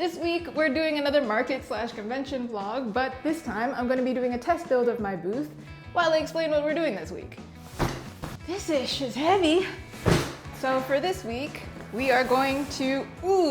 This week we're doing another market/convention vlog, but this time I'm going to be doing a test build of my booth while I explain what we're doing this week. This ish is heavy. So for this week, we are going to,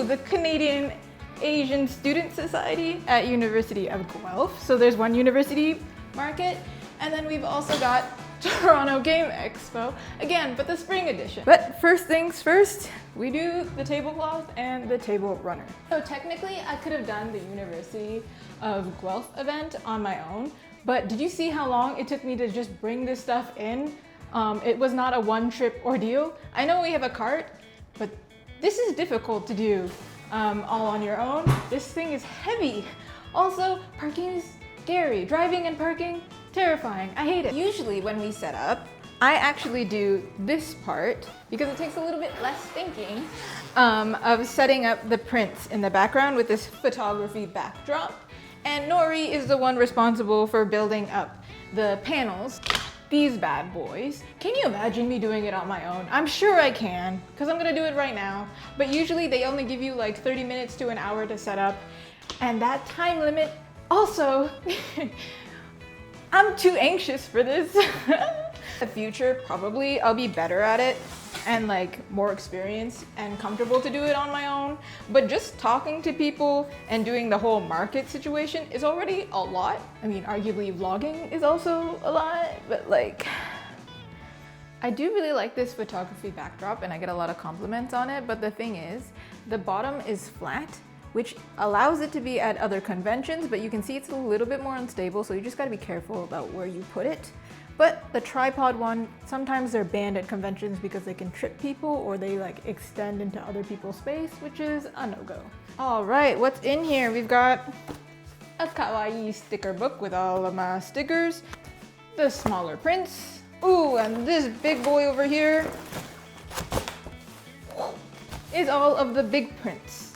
the Canadian Asian Student Society at University of Guelph. So there's one university market, and then we've also got Toronto Game Expo, again, but the spring edition. But first things first, we do the tablecloth and the table runner. So technically, I could have done the University of Guelph event on my own, but did you see how long it took me to just bring this stuff in? It was not a one-trip ordeal. I know we have a cart, but this is difficult to do all on your own. This thing is heavy. Also, parking is scary. Driving and parking, terrifying. I hate it. Usually when we set up, I actually do this part because it takes a little bit less thinking of setting up the prints in the background with this photography backdrop. And Nori is the one responsible for building up the panels. These bad boys. Can you imagine me doing it on my own? I'm sure I can, because I'm gonna do it right now. But usually they only give you like 30 minutes to an hour to set up. And that time limit also, I'm too anxious for this. In the future, probably I'll be better at it and like more experienced and comfortable to do it on my own. But just talking to people and doing the whole market situation is already a lot. I mean, arguably vlogging is also a lot, but like, I do really like this photography backdrop and I get a lot of compliments on it. But the thing is, the bottom is flat, which allows it to be at other conventions, but you can see it's a little bit more unstable, so you just gotta be careful about where you put it. But the tripod one, sometimes they're banned at conventions because they can trip people or they like extend into other people's space, which is a no-go. All right, what's in here? We've got a kawaii sticker book with all of my stickers, the smaller prints, and this big boy over here is all of the big prints,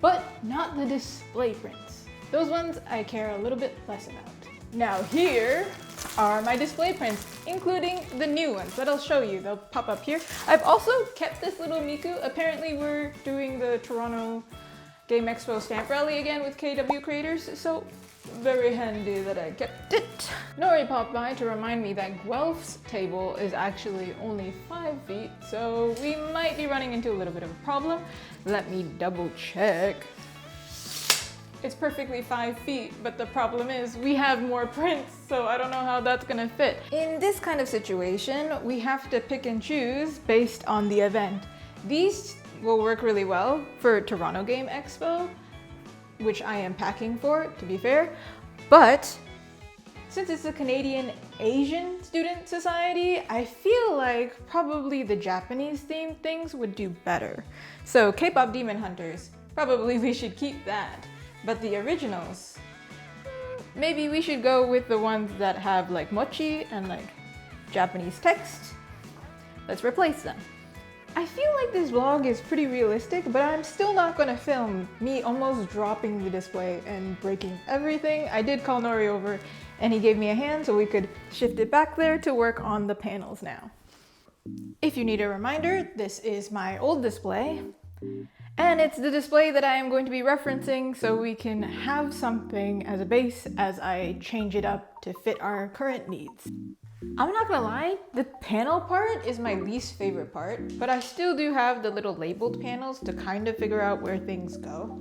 but not the display prints. Those ones I care a little bit less about. Now here are my display prints, including the new ones that I'll show you. They'll pop up here. I've also kept this little Miku. Apparently we're doing the Toronto Game Expo stamp rally again with KW creators, so very handy that I kept it. Nori popped by to remind me that Guelph's table is actually only 5 feet, so we might be running into a little bit of a problem. Let me double check. It's perfectly 5 feet, but the problem is we have more prints, so I don't know how that's gonna fit. In this kind of situation, we have to pick and choose based on the event. These will work really well for Toronto Game Expo, which I am packing for, to be fair, but since it's a Canadian Asian Student Society, I feel like probably the Japanese themed things would do better. So K-pop Demon Hunters, probably we should keep that. But the originals, maybe we should go with the ones that have like mochi and like Japanese text. Let's replace them. I feel like this vlog is pretty realistic, but I'm still not gonna film me almost dropping the display and breaking everything. I did call Nori over and he gave me a hand so we could shift it back there to work on the panels now. If you need a reminder, this is my old display. And it's the display that I am going to be referencing so we can have something as a base as I change it up to fit our current needs. I'm not gonna lie, the panel part is my least favorite part, but I still do have the little labeled panels to kind of figure out where things go.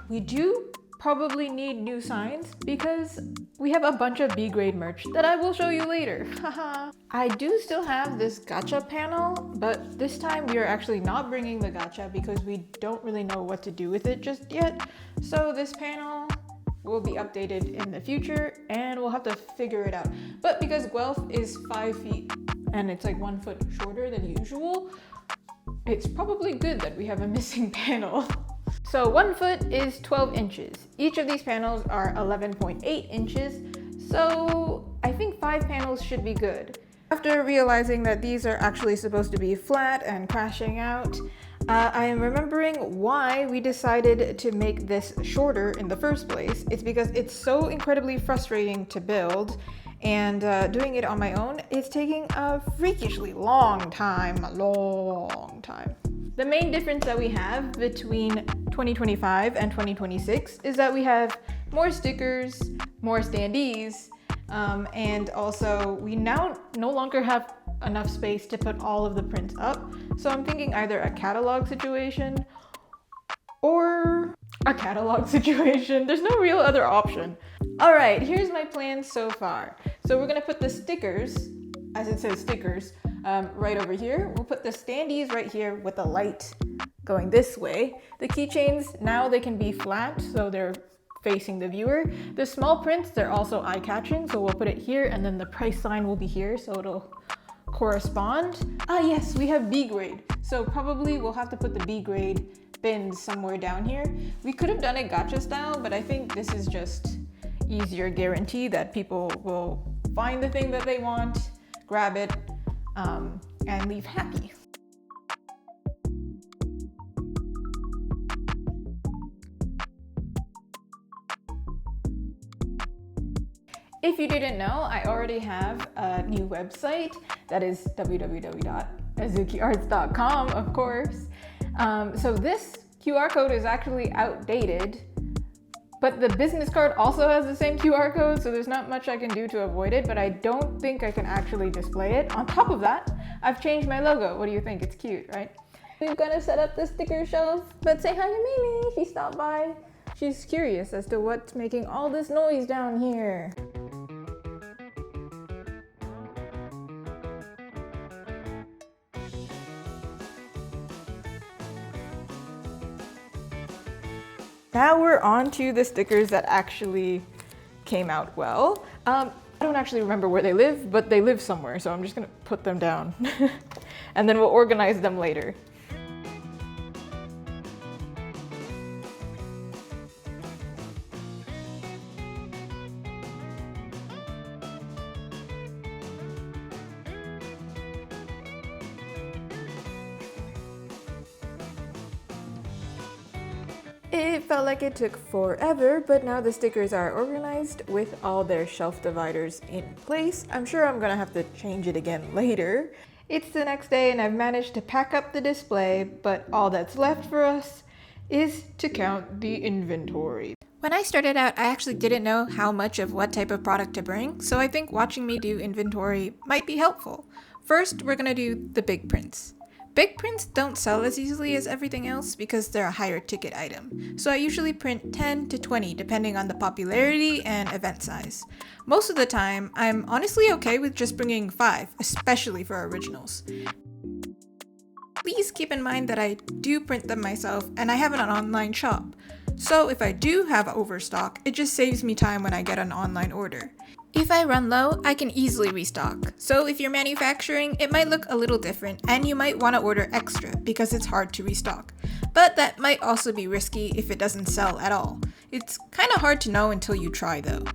We do probably need new signs because we have a bunch of B-grade merch that I will show you later. Haha. I do still have this gacha panel, but this time we are actually not bringing the gacha because we don't really know what to do with it just yet. So this panel will be updated in the future and we'll have to figure it out. But because Guelph is 5 feet and it's like 1 foot shorter than usual, it's probably good that we have a missing panel. So 1 foot is 12 inches. Each of these panels are 11.8 inches. So I think 5 panels should be good. After realizing that these are actually supposed to be flat and crashing out, I am remembering why we decided to make this shorter in the first place. It's because it's so incredibly frustrating to build, and doing it on my own is taking a freakishly long time. The main difference that we have between 2025 and 2026 is that we have more stickers, more standees, and also we now no longer have enough space to put all of the prints up. So I'm thinking either a catalog situation or a catalog situation. There's no real other option. All right, here's my plan so far. So we're gonna put the stickers, as it says stickers, right over here. We'll put the standees right here with the light going this way. The keychains, now they can be flat, so they're facing the viewer. The small prints, they're also eye-catching, so we'll put it here, and then the price sign will be here, so it'll correspond. Ah yes, we have B grade. So probably we'll have to put the B grade bins somewhere down here. We could have done it gacha style, but I think this is just easier guarantee that people will find the thing that they want, grab it, and leave happy. If you didn't know, I already have a new website that is www.azukiarts.com, of course. So this QR code is actually outdated, but the business card also has the same QR code, so there's not much I can do to avoid it, but I don't think I can actually display it. On top of that, I've changed my logo. What do you think? It's cute, right? We're gonna set up the sticker shelf, but say hi to Mimi. She stopped by. She's curious as to what's making all this noise down here. Now we're on to the stickers that actually came out well. I don't actually remember where they live, but they live somewhere, so I'm just gonna put them down. And then we'll organize them later. It felt like it took forever, but now the stickers are organized with all their shelf dividers in place. I'm sure I'm gonna have to change it again later. It's the next day and I've managed to pack up the display, but all that's left for us is to count the inventory. When I started out, I actually didn't know how much of what type of product to bring, so I think watching me do inventory might be helpful. First, we're gonna do the big prints. Big prints don't sell as easily as everything else because they're a higher ticket item, so I usually print 10 to 20 depending on the popularity and event size. Most of the time, I'm honestly okay with just bringing 5, especially for originals. Please keep in mind that I do print them myself and I have an online shop, so if I do have overstock, it just saves me time when I get an online order. If I run low, I can easily restock. So if you're manufacturing, it might look a little different and you might want to order extra because it's hard to restock. But that might also be risky if it doesn't sell at all. It's kind of hard to know until you try though.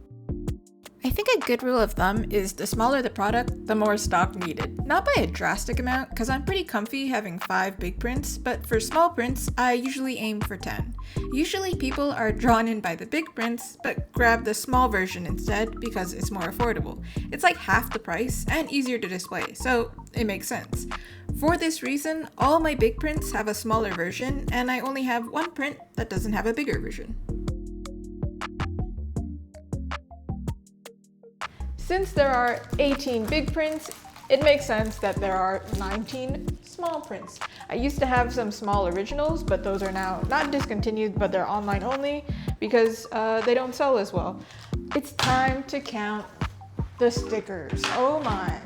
I think a good rule of thumb is the smaller the product, the more stock needed. Not by a drastic amount, because I'm pretty comfy having 5 big prints, but for small prints, I usually aim for 10. Usually people are drawn in by the big prints, but grab the small version instead because it's more affordable. It's like half the price and easier to display, so it makes sense. For this reason, all my big prints have a smaller version, and I only have one print that doesn't have a bigger version. Since there are 18 big prints, it makes sense that there are 19 small prints. I used to have some small originals, but those are now not discontinued, but they're online only because they don't sell as well. It's time to count the stickers. Oh my.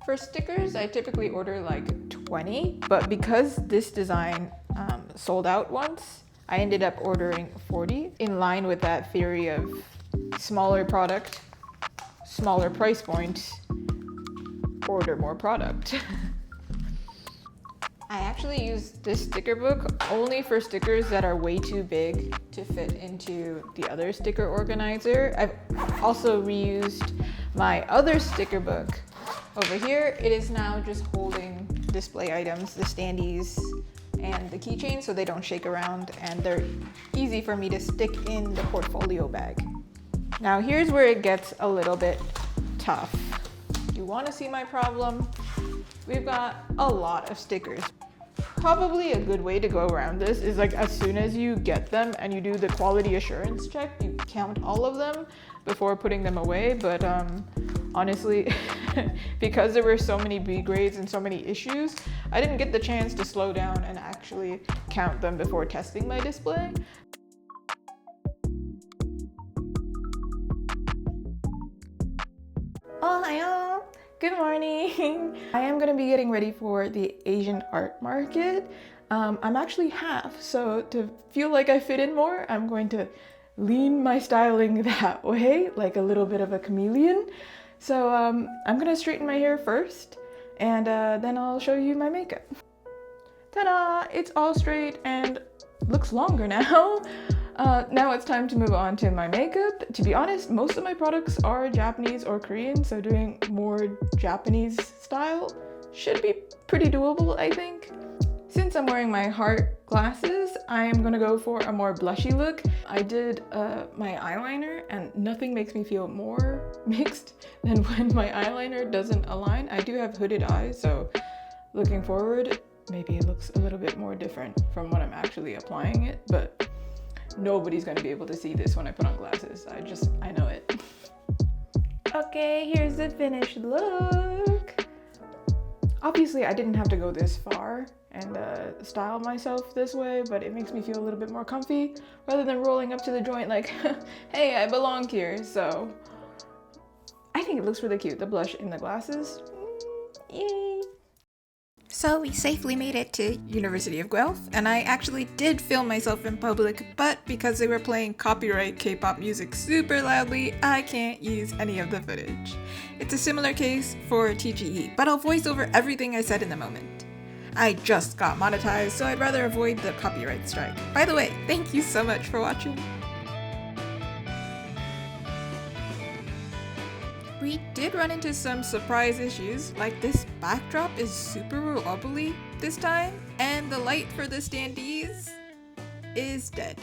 For stickers, I typically order like 20, but because this design sold out once, I ended up ordering 40 in line with that theory of smaller product, smaller price point, order more product. I actually use this sticker book only for stickers that are way too big to fit into the other sticker organizer. I've also reused my other sticker book over here. It is now just holding display items, the standees and the keychain, so they don't shake around and they're easy for me to stick in the portfolio bag. Now here's where it gets a little bit tough. You want to see my problem? We've got a lot of stickers. Probably a good way to go around this is like as soon as you get them and you do the quality assurance check, you count all of them before putting them away. But honestly, because there were so many B grades and so many issues, I didn't get the chance to slow down and actually count them before testing my display. Ohayo! Good morning! I am going to be getting ready for the Asian art market. I'm actually half, so to feel like I fit in more, I'm going to lean my styling that way, like a little bit of a chameleon. So I'm going to straighten my hair first, and then I'll show you my makeup. Ta-da! It's all straight and looks longer now. Now it's time to move on to my makeup. To be honest, most of my products are Japanese or Korean, so doing more Japanese style should be pretty doable, I think. Since I'm wearing my heart glasses, I am gonna go for a more blushy look. I did my eyeliner, and nothing makes me feel more mixed than when my eyeliner doesn't align. I do have hooded eyes, so looking forward, maybe it looks a little bit more different from when I'm actually applying it, but nobody's gonna be able to see this when I put on glasses. I know it. Okay, here's the finished look. Obviously, I didn't have to go this far and style myself this way, but it makes me feel a little bit more comfy rather than rolling up to the joint like, hey, I belong here. So I think it looks really cute, the blush in the glasses. Yay! So we safely made it to University of Guelph, and I actually did film myself in public, but because they were playing copyright K-pop music super loudly, I can't use any of the footage. It's a similar case for TGE, but I'll voice over everything I said in the moment. I just got monetized, so I'd rather avoid the copyright strike. By the way, thank you so much for watching. We did run into some surprise issues, like this backdrop is super wobbly this time, and the light for the standees is dead.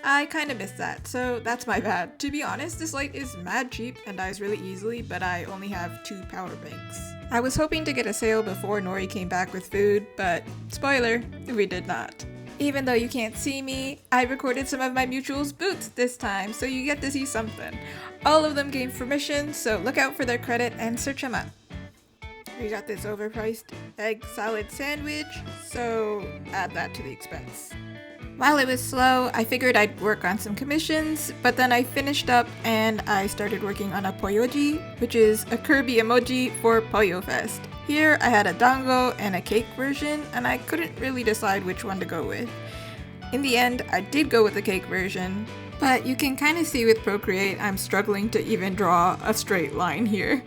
I kind of missed that, so that's my bad. To be honest, this light is mad cheap and dies really easily, but I only have 2 power banks. I was hoping to get a sale before Nori came back with food, but spoiler, we did not. Even though you can't see me, I recorded some of my mutuals' boots this time, so you get to see something. All of them gave permission, so look out for their credit and search them up. We got this overpriced egg salad sandwich, so add that to the expense. While it was slow, I figured I'd work on some commissions, but then I finished up and I started working on a poyoji, which is a Kirby emoji for Poyo Fest. Here I had a dango and a cake version, and I couldn't really decide which one to go with. In the end, I did go with the cake version, but you can kind of see with Procreate I'm struggling to even draw a straight line here.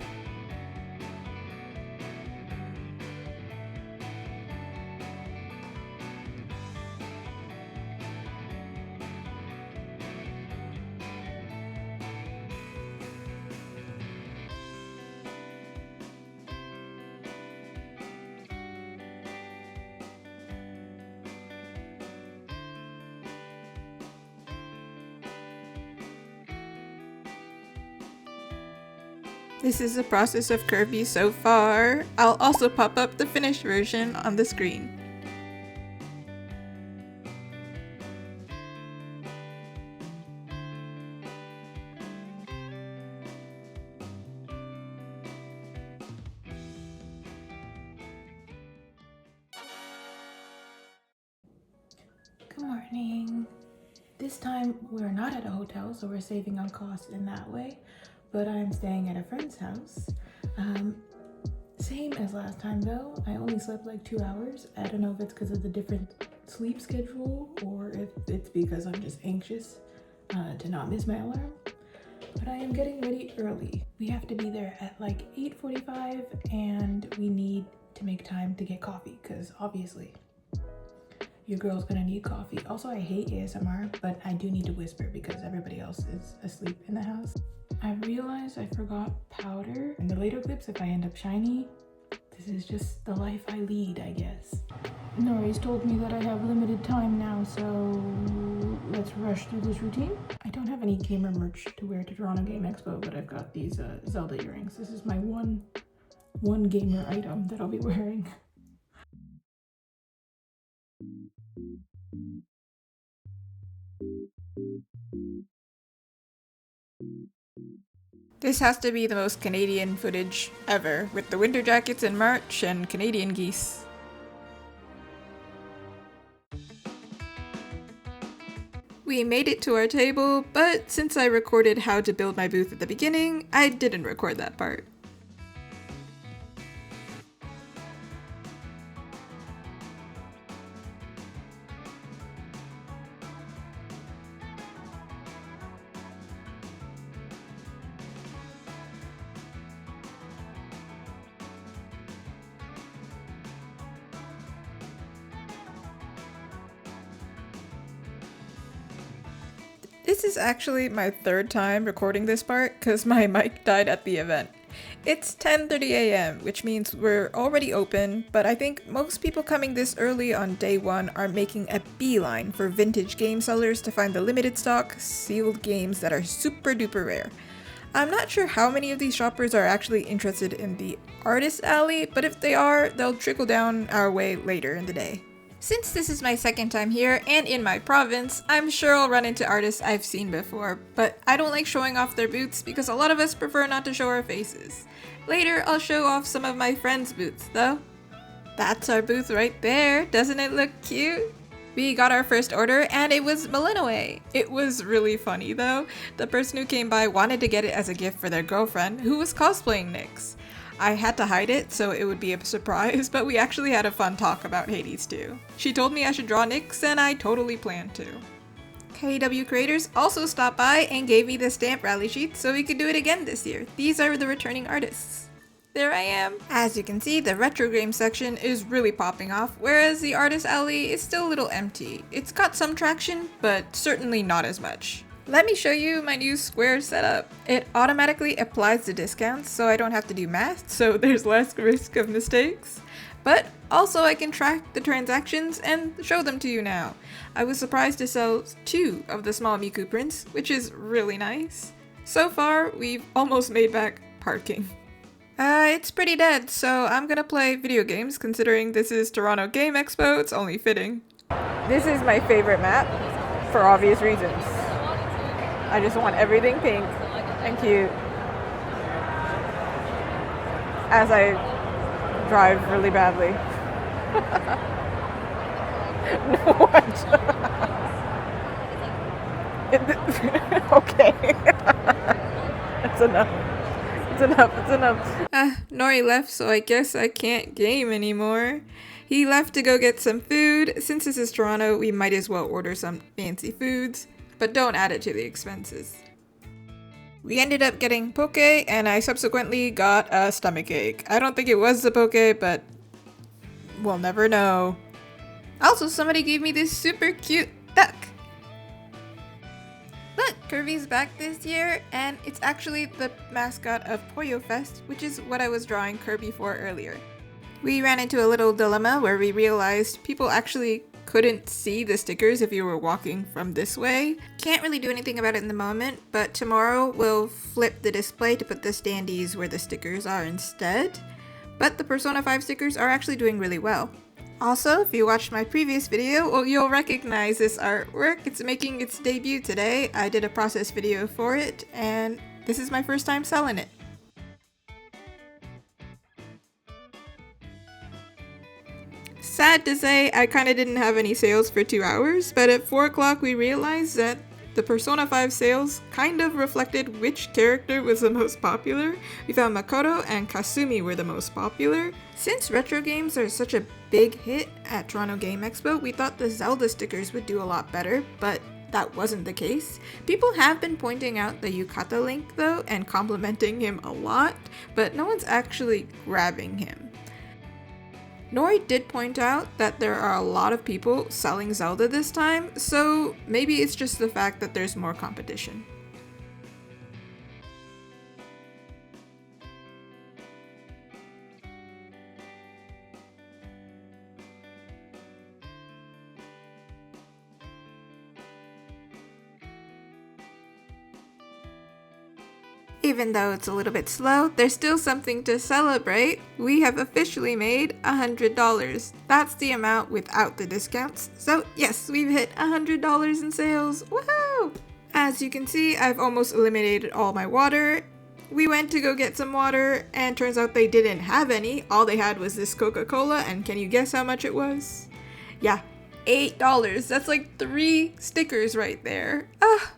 This is the process of Kirby so far. I'll also pop up the finished version on the screen. Good morning. This time we're not at a hotel, so we're saving on cost in that way. But I'm staying at a friend's house. Same as last time though, I only slept like 2 hours. I don't know if it's because of the different sleep schedule or if it's because I'm just anxious to not miss my alarm. But I am getting ready early. We have to be there at like 8:45 and we need to make time to get coffee because obviously your girl's gonna need coffee. Also, I hate ASMR, but I do need to whisper because everybody else is asleep in the house. I realized I forgot powder. In the later clips, if I end up shiny, this is just the life I lead, I guess. Nori's told me that I have limited time now, so let's rush through this routine. I don't have any gamer merch to wear to Toronto Game Expo, but I've got these Zelda earrings. This is my one gamer item that I'll be wearing. This has to be the most Canadian footage ever, with the winter jackets in March and Canadian geese. We made it to our table, but since I recorded how to build my booth at the beginning, I didn't record that part. This is actually my third time recording this part because my mic died at the event. It's 10:30 a.m., which means we're already open, but I think most people coming this early on day one are making a beeline for vintage game sellers to find the limited stock, sealed games that are super duper rare. I'm not sure how many of these shoppers are actually interested in the artist alley, but if they are, they'll trickle down our way later in the day. Since this is my second time here and in my province, I'm sure I'll run into artists I've seen before, but I don't like showing off their booths because a lot of us prefer not to show our faces. Later, I'll show off some of my friends' booths though. That's our booth right there, doesn't it look cute? We got our first order and it was Malinoe. It was really funny though. The person who came by wanted to get it as a gift for their girlfriend who was cosplaying Nyx. I had to hide it so it would be a surprise, but we actually had a fun talk about Hades too. She told me I should draw Nyx and I totally planned to. KW Creators also stopped by and gave me the stamp rally sheet so we could do it again this year. These are the returning artists. There I am. As you can see, the retro game section is really popping off, whereas the artist alley is still a little empty. It's got some traction, but certainly not as much. Let me show you my new Square setup. It automatically applies the discounts so I don't have to do math, so there's less risk of mistakes. But also I can track the transactions and show them to you now. I was surprised to sell 2 of the small Miku prints, which is really nice. So far, we've almost made back parking. It's pretty dead, so I'm gonna play video games considering this is Toronto Game Expo, it's only fitting. This is my favorite map, for obvious reasons. I just want everything pink and cute as I drive really badly. No, okay. That's enough. It's enough. Nori left, so I guess I can't game anymore. He left to go get some food. Since this is Toronto, we might as well order some fancy foods. But don't add it to the expenses. We ended up getting poke, and I subsequently got a stomachache. I don't think it was the poke, but we'll never know. Also, somebody gave me this super cute duck. Look, Kirby's back this year, and it's actually the mascot of Poyo Fest, which is what I was drawing Kirby for earlier. We ran into a little dilemma where we realized people actually couldn't see the stickers if you were walking from this way. Can't really do anything about it in the moment, but tomorrow we'll flip the display to put the standees where the stickers are instead. But the Persona 5 stickers are actually doing really well. Also, if you watched my previous video, well, you'll recognize this artwork. It's making its debut today. I did a process video for it, and this is my first time selling it. Sad to say, I kinda didn't have any sales for 2 hours, but at 4 o'clock we realized that the Persona 5 sales kind of reflected which character was the most popular. We found Makoto and Kasumi were the most popular. Since retro games are such a big hit at Toronto Game Expo, we thought the Zelda stickers would do a lot better, but that wasn't the case. People have been pointing out the Yukata Link though, and complimenting him a lot, but no one's actually grabbing him. Nori did point out that there are a lot of people selling Zelda this time, so maybe it's just the fact that there's more competition. Even though it's a little bit slow, there's still something to celebrate. We have officially made $100. That's the amount without the discounts. So yes, we've hit $100 in sales. Woohoo! As you can see, I've almost eliminated all my water. We went to go get some water and turns out they didn't have any. All they had was this Coca-Cola, and can you guess how much it was? Yeah, $8. That's like 3 stickers right there. Ah!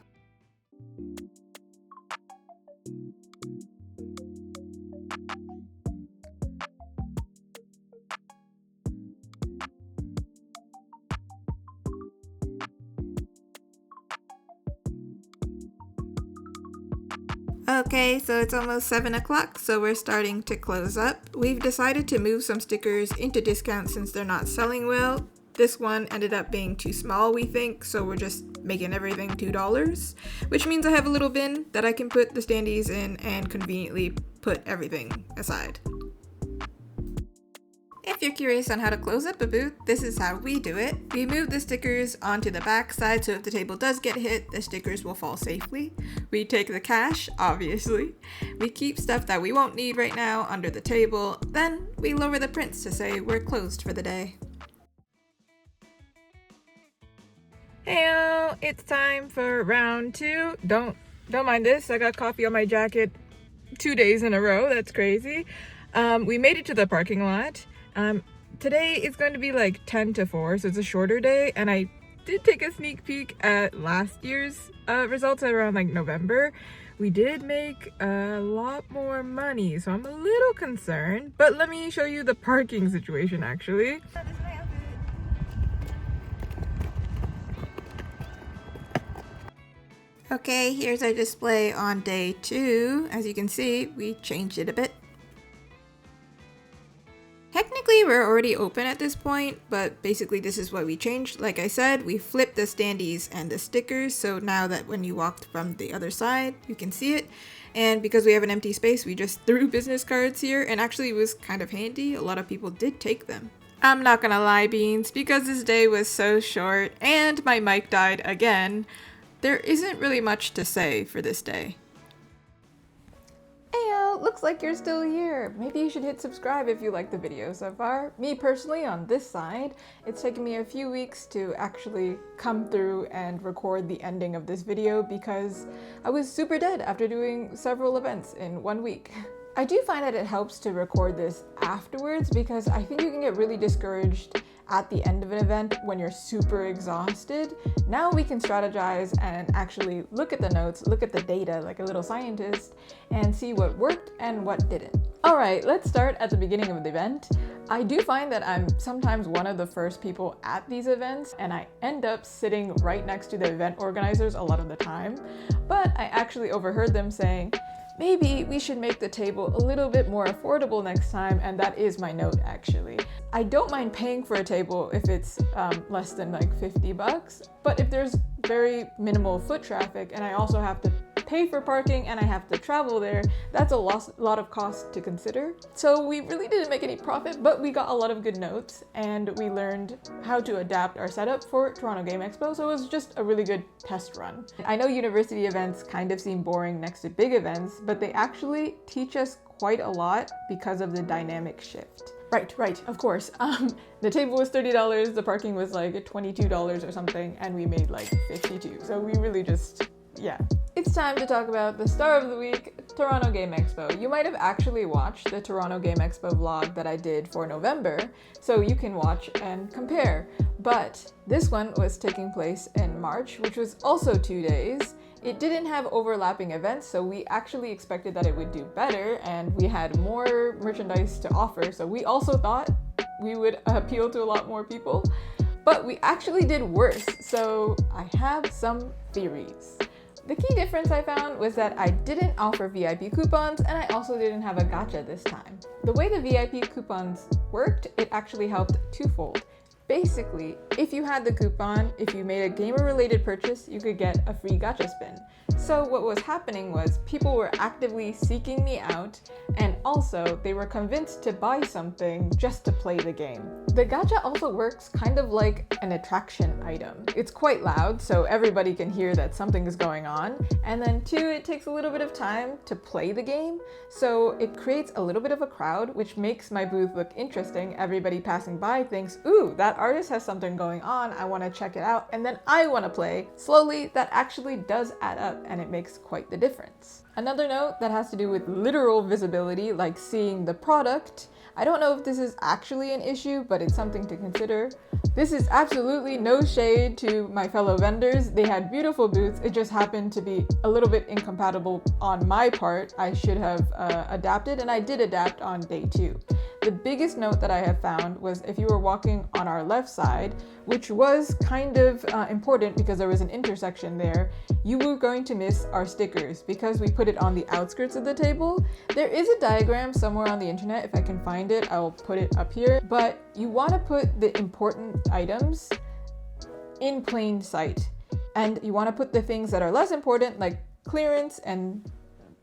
Okay, so it's almost 7 o'clock, so we're starting to close up. We've decided to move some stickers into discount since they're not selling well. This one ended up being too small, we think, so we're just making everything $2, which means I have a little bin that I can put the standees in and conveniently put everything aside. If you're curious on how to close up a booth, this is how we do it. We move the stickers onto the back side so if the table does get hit, the stickers will fall safely. We take the cash, obviously. We keep stuff that we won't need right now under the table. Then we lower the prints to say we're closed for the day. Heyo, it's time for round 2. Don't mind this. I got coffee on my jacket 2 days in a row. That's crazy. We made it to the parking lot. Today is going to be like 10 to 4, so it's a shorter day, and I did take a sneak peek at last year's results around like November. We did make a lot more money, so I'm a little concerned, but let me show you the parking situation actually. Okay, here's our display on day 2. As you can see, we changed it a bit. Technically, we're already open at this point, but basically this is what we changed. Like I said, we flipped the standees and the stickers, so now that when you walked from the other side, you can see it. And because we have an empty space, we just threw business cards here, and actually it was kind of handy. A lot of people did take them. I'm not gonna lie, Beans, because this day was so short and my mic died again, there isn't really much to say for this day. Heyo, looks like you're still here. Maybe you should hit subscribe if you like the video so far. Me personally, on this side, it's taken me a few weeks to actually come through and record the ending of this video because I was super dead after doing several events in 1 week. I do find that it helps to record this afterwards because I think you can get really discouraged at the end of an event when you're super exhausted. Now we can strategize and actually look at the notes, look at the data like a little scientist, and see what worked and what didn't. Alright, let's start at the beginning of the event. I do find that I'm sometimes one of the first people at these events, and I end up sitting right next to the event organizers a lot of the time, but I actually overheard them saying, maybe we should make the table a little bit more affordable next time, and that is my note actually. I don't mind paying for a table if it's less than like $50, but if there's very minimal foot traffic and I also have to pay for parking and I have to travel there, that's a lot of cost to consider. So we really didn't make any profit, but we got a lot of good notes and we learned how to adapt our setup for Toronto Game Expo, so it was just a really good test run. I know university events kind of seem boring next to big events, but they actually teach us quite a lot because of the dynamic shift. Right, of course. The table was $30, the parking was like $22 or something, and we made like $52. So we really just, yeah. It's time to talk about the star of the week, Toronto Game Expo. You might have actually watched the Toronto Game Expo vlog that I did for November, so you can watch and compare. But this one was taking place in March, which was also 2 days. It didn't have overlapping events, so we actually expected that it would do better, and we had more merchandise to offer, so we also thought we would appeal to a lot more people. But we actually did worse, so I have some theories. The key difference I found was that I didn't offer VIP coupons, and I also didn't have a gacha this time. The way the VIP coupons worked, it actually helped twofold. Basically, if you had the coupon, if you made a gamer-related purchase, you could get a free gacha spin. So what was happening was people were actively seeking me out, and also they were convinced to buy something just to play the game. The gacha also works kind of like an attraction item. It's quite loud, so everybody can hear that something is going on, and then 2, it takes a little bit of time to play the game, so it creates a little bit of a crowd, which makes my booth look interesting. Everybody passing by thinks, ooh, that artist has something going on, I want to check it out, and then I want to play. Slowly, that actually does add up, and it makes quite the difference. Another note that has to do with literal visibility, like seeing the product. I don't know if this is actually an issue, but it's something to consider. This is absolutely no shade to my fellow vendors. They had beautiful booths. It just happened to be a little bit incompatible on my part. I should have adapted, and I did adapt on day 2. The biggest note that I have found was if you were walking on our left side, which was kind of important because there was an intersection there, you were going to miss our stickers because we put it on the outskirts of the table. There is a diagram somewhere on the internet. If I can find it, I will put it up here. But you want to put the important items in plain sight. And you want to put the things that are less important, like clearance and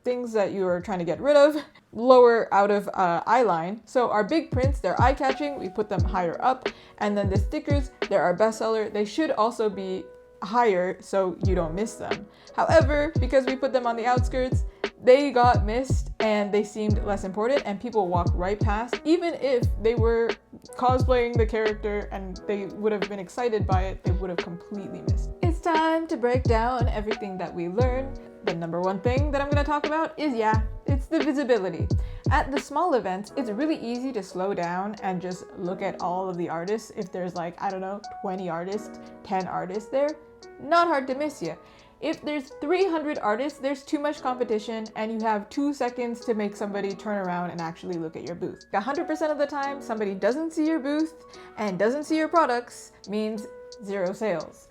things that you are trying to get rid of, lower out of eye line. So our big prints, they're eye-catching, we put them higher up, and then the stickers, they're our bestseller. They should also be higher so you don't miss them. However, because we put them on the outskirts, they got missed and they seemed less important, and people walk right past. Even if they were cosplaying the character and they would have been excited by it, they would have completely missed. It's time to break down everything that we learned. The number one thing that I'm going to talk about is, it's the visibility. At the small events, it's really easy to slow down and just look at all of the artists. If there's like, I don't know, 20 artists, 10 artists there, not hard to miss you. If there's 300 artists, there's too much competition and you have 2 seconds to make somebody turn around and actually look at your booth. 100% of the time, somebody doesn't see your booth and doesn't see your products means 0 sales.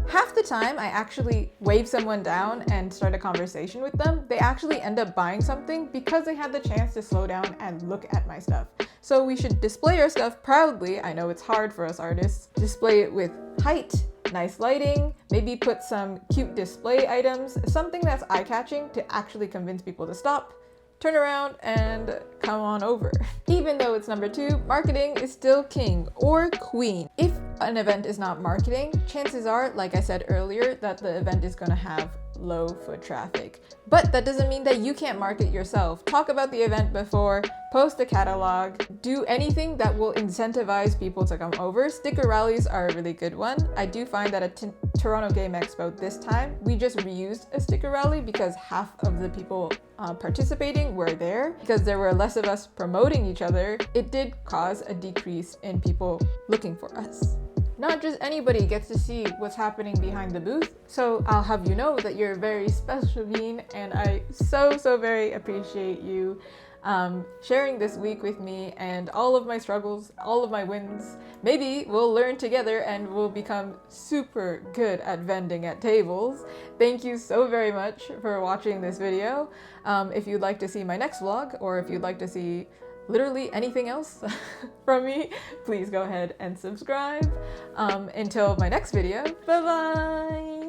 Half the time, I actually wave someone down and start a conversation with them. They actually end up buying something because they had the chance to slow down and look at my stuff. So we should display our stuff proudly. I know it's hard for us artists. Display it with height, nice lighting, maybe put some cute display items, something that's eye-catching to actually convince people to stop, turn around, and come on over. Even though it's number 2, marketing is still king or queen. If an event is not marketing, chances are, like I said earlier, that the event is going to have low foot traffic. But that doesn't mean that you can't market yourself. Talk about the event before, post a catalog, do anything that will incentivize people to come over. Sticker rallies are a really good one. I do find that at Toronto Game Expo this time, we just reused a sticker rally because half of the people participating were there. Because there were less of us promoting each other, it did cause a decrease in people looking for us. Not just anybody gets to see what's happening behind the booth, so I'll have you know that you're a very special being, and I so very appreciate you sharing this week with me and all of my struggles, all of my wins. Maybe we'll learn together and we'll become super good at vending at tables. Thank you so very much for watching this video. If you'd like to see my next vlog, or if you'd like to see literally anything else from me, please go ahead and subscribe. Until my next video, bye bye!